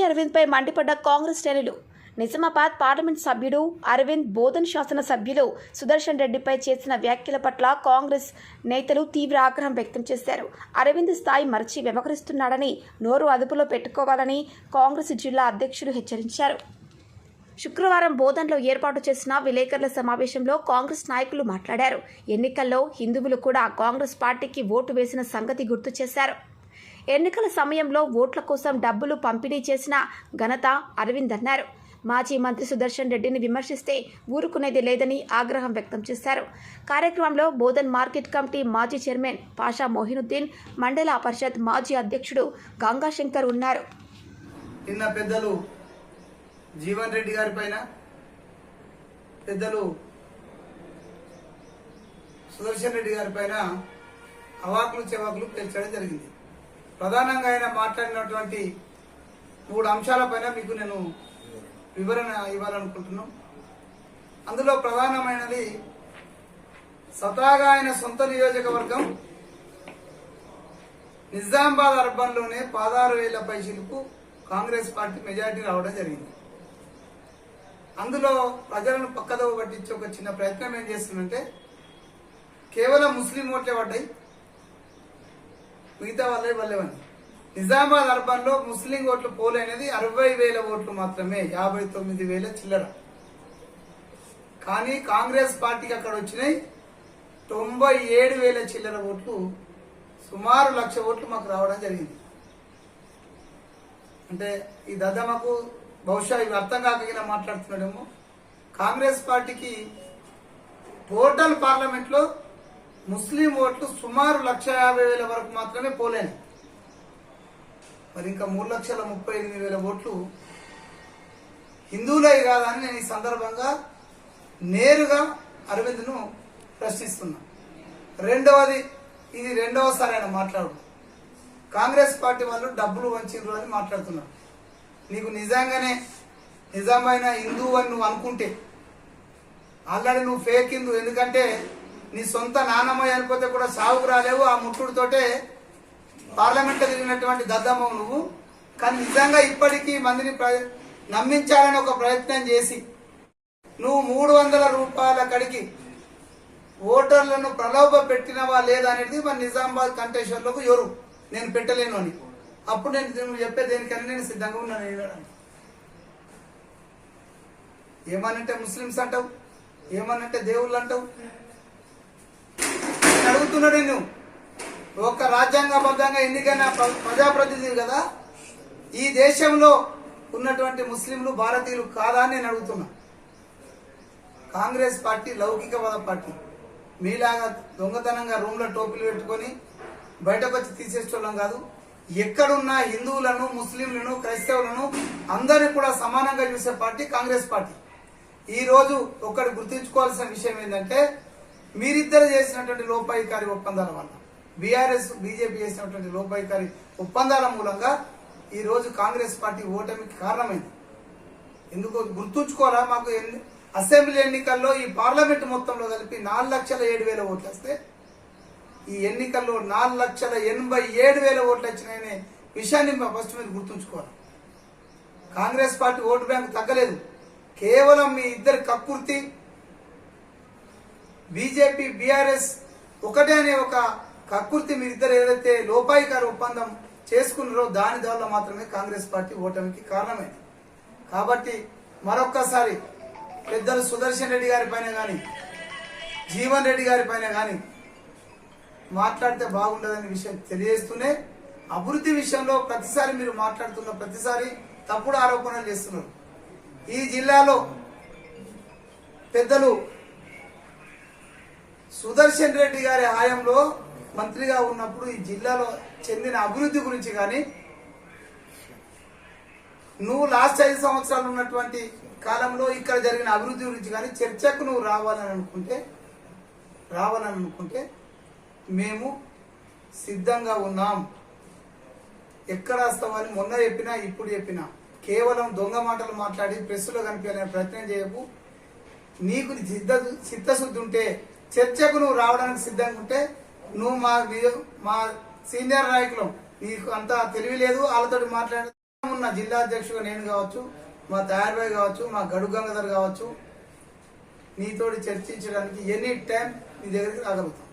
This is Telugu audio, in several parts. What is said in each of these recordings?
అరవింద్ పై మండిపడ్డ కాంగ్రెస్ శ్రేణులు. నిజామాబాద్ పార్లమెంట్ సభ్యుడు అరవింద్ బోధన్ శాసన సభ్యులు సుదర్శన్ రెడ్డిపై చేసిన వ్యాఖ్యల పట్ల కాంగ్రెస్ నేతలు తీవ్ర ఆగ్రహం వ్యక్తం చేశారు. అరవింద్ స్థాయి మరచి వ్యవహరిస్తున్నాడని, నోరు అదుపులో పెట్టుకోవాలని కాంగ్రెస్ జిల్లా అధ్యక్షుడు హెచ్చరించారు. శుక్రవారం బోధన్లో ఏర్పాటు చేసిన విలేకరుల సమావేశంలో కాంగ్రెస్ నాయకులు మాట్లాడారు. ఎన్నికల్లో హిందువులు కూడా కాంగ్రెస్ పార్టీకి ఓటు వేసిన సంగతి గుర్తు చేశారు. ఎన్నికల సమయంలో ఓట్ల కోసం డబ్బులు పంపిణీ చేసిన ఘనత అరవింద్ అన్నారు. మాజీ మంత్రి సుదర్శన్ రెడ్డిని విమర్శిస్తే ఊరుకునేది లేదని ఆగ్రహం వ్యక్తం చేశారు. కార్యక్రమంలో బోధన్ మార్కెట్ కమిటీ మాజీ చైర్మన్ పాషా మొహినుద్దీన్, మండల పరిషత్ మాజీ అధ్యక్షుడు గంగాశంకర్ ఉన్నారు. నిన్న పెద్దలు జీవన్ రెడ్డి గారి పైన, పెద్దలు సుదర్శన్ రెడ్డి గారి పైన అవాకులు చెవాకులు పేర్చడం జరిగింది. ప్రధానంగా ఆయన మాట్లాడినటువంటి 3 అంశాలపైన మీకు నేను వివరణ ఇవ్వాలనుకుంటున్నాను. అందులో ప్రధానమైనది స్వతహాగా ఆయన సొంత నియోజకవర్గం నిజామాబాద్ అర్బన్లోనే 16,000 పైసలకు కాంగ్రెస్ పార్టీ మెజారిటీ రావడం జరిగింది. అందులో ప్రజలను పక్కదోవ పట్టించి ఒక చిన్న ప్రయత్నం ఏం చేస్తుందంటే, కేవలం ముస్లిం ఓట్లే పడ్డాయి, మిగతా వాళ్ళే వల్లేవని. నిజామాబాద్ అర్బన్ లో ముస్లిం ఓట్లు పోలైనది 60,000 ఓట్లు మాత్రమే, 59,000 చిల్లర. కానీ కాంగ్రెస్ పార్టీకి అక్కడ వచ్చినాయి 97,000 చిల్లర ఓట్లు, సుమారు 1,00,000 ఓట్లు మాకు రావడం జరిగింది. అంటే ఈ దద్దమ్మకు బహుశా ఇవి అర్థం కాకపోయినా మాట్లాడుతున్నాడేమో. కాంగ్రెస్ పార్టీకి టోటల్ పార్లమెంట్ లో ముస్లిం ఓట్లు సుమారు 1,50,000 వరకు మాత్రమే పోలేని. మరి ఇంకా 3,38,000 ఓట్లు హిందువులే కాదని నేను ఈ సందర్భంగా నేరుగా అరవింద్ను ప్రశ్నిస్తున్నా. రెండవది, ఇది రెండవసారి ఆయన మాట్లాడు, కాంగ్రెస్ పార్టీ వాళ్ళు డబ్బులు వంచిండ్రు అని మాట్లాడుతున్నారు. నీకు నిజంగానే నిజమైన హిందువు అని నువ్వు అనుకుంటే ఆల్రెడీ నువ్వు ఫేక్ హిందూ. ఎందుకంటే నీ సొంత నానమ్మ చనిపోతే కూడా సాగుకు రాలేవు, ఆ ముట్టుడితోటే పార్లమెంట్ తిరిగినటువంటి దద్దమ్మ నువ్వు. కానీ నిజంగా ఇప్పటికీ మందిని నమ్మించాలని ఒక ప్రయత్నం చేసి నువ్వు 300 రూపాయల కడికి ఓటర్లను ప్రలోభ పెట్టినవా లేదా అనేది మన నిజామాబాద్ కంటెస్టర్లకు ఎవరు నేను పెట్టలేను అని. అప్పుడు నేను చెప్పే దేనికన్నా నేను సిద్ధంగా ఉన్నాను. ఏమనంటే ముస్లిమ్స్ అంటావు, ఏమనంటే దేవుళ్ళు అంటావు. నేను అడుగుతున్నాడు, నువ్వు ఒక రాజ్యాంగబద్ధంగా ఎన్నికైన ప్రజాప్రతినిధి కదా, ఈ దేశంలో ఉన్నటువంటి ముస్లింలు భారతీయులు కాదా అని నేను అడుగుతున్నా. కాంగ్రెస్ పార్టీ లౌకికవాద పార్టీ. మీలాగా దొంగతనంగా రూమ్లో టోపీలు పెట్టుకొని బయటకు వచ్చి తీసేసుకోవడం కాదు. ఎక్కడున్న హిందువులను, ముస్లింలను, క్రైస్తవులను అందరినీ కూడా సమానంగా చూసే పార్టీ కాంగ్రెస్ పార్టీ. ఈ రోజు ఒకటి గుర్తుంచుకోవాల్సిన విషయం ఏంటంటే, మీరిద్దరు చేసినటువంటి లోపాయికారి ఒప్పందాల వల్ల, బీఆర్ఎస్ బీజేపీ చేసినటువంటి లోపాయికారి ఒప్పందాల మూలంగా ఈ రోజు కాంగ్రెస్ పార్టీ ఓటమికి కారణమైంది. ఎందుకు గుర్తుంచుకోవాలా? మాకు అసెంబ్లీ ఎన్నికల్లో ఈ పార్లమెంట్ మొత్తంలో కలిపి 4,07,000 ఓట్లు వస్తే, ఈ ఎన్నికల్లో 4,87,000 ఓట్లు వచ్చినాయనే విషయాన్ని ఫస్ట్ మీరు గుర్తుంచుకోవాలి. కాంగ్రెస్ పార్టీ ఓటు బ్యాంక్ తగ్గలేదు. కేవలం మీ ఇద్దరు కక్కుర్తి, బీజేపీ బీఆర్ఎస్ ఒకటే అనే ఒక కక్కుర్తి, మీరిద్దరు ఏదైతే లోపాయికారి ఒప్పందం చేసుకున్నారో దాని ద్వారా మాత్రమే కాంగ్రెస్ పార్టీ ఓటమికి కారణమైంది. కాబట్టి మరొక్కసారి పెద్దలు సుదర్శన్ రెడ్డి గారి పైన కానీ, జీవన్ రెడ్డి గారి పైన కానీ మాట్లాడితే బాగుండదనే విషయం తెలియజేస్తూనే, అభివృద్ధి విషయంలో ప్రతిసారి మీరు మాట్లాడుతున్న ప్రతిసారి తప్పుడు ఆరోపణలు చేస్తున్నారు. ఈ జిల్లాలో పెద్దలు సుదర్శన్ రెడ్డి గారి హయాంలో మంత్రిగా ఉన్నప్పుడు ఈ జిల్లాలో చెందిన అభివృద్ధి గురించి కానీ, నువ్వు లాస్ట్ 5 సంవత్సరాలు ఉన్నటువంటి కాలంలో ఇక్కడ జరిగిన అభివృద్ధి గురించి కానీ చర్చకు నువ్వు రావాలని అనుకుంటే మేము సిద్ధంగా ఉన్నాం. ఎక్కడ వస్తామని మొన్న చెప్పినా ఇప్పుడు చెప్పినా, కేవలం దొంగ మాటలు మాట్లాడి ప్రెస్సులో కనిపించాలనే ప్రయత్నం చేయకు. నీకు చిత్తశుద్ధి ఉంటే, చర్చకు నువ్వు రావడానికి సిద్ధంగా ఉంటే, నువ్వు మా సీనియర్ నాయకులు, నీకు అంత తెలివి లేదు, వాళ్ళతో మాట్లాడే ఉన్న జిల్లా అధ్యక్షుడు నేను కావచ్చు, మా తయారుబాయ్ కావచ్చు, మా గడు గంగాధర్ కావచ్చు, నీతోటి చర్చించడానికి ఎనీ టైం నీ దగ్గరికి రాగలుగుతాం.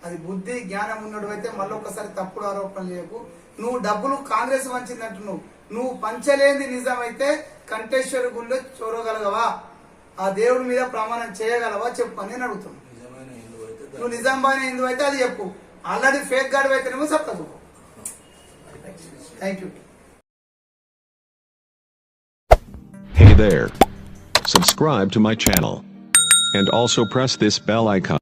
అది బుద్ధి జ్ఞానం ఉన్నడు అయితే మళ్ళొక్కసారి తప్పుడు ఆరోపణలు చేయకు. నువ్వు డబ్బులు కాంగ్రెస్ వంచిందంటున్నావు, నువ్వు పంచలేంది నిజమైతే కంఠేశ్వర గుళ్ళో చూడగలగవా, ఆ దేవుడి మీద ప్రమాణం చేయగలవా చెప్పు అని నేను అడుగుతున్నాను. నువ్వు నిజామాబాద్ హిందూ అయితే అది చెప్పు, ఆల్రెడీ ఫేక్ గార్డ్ అయితేనేమో చెప్తా. Thank you. Hey there. Subscribe to my channel. And also press this bell icon.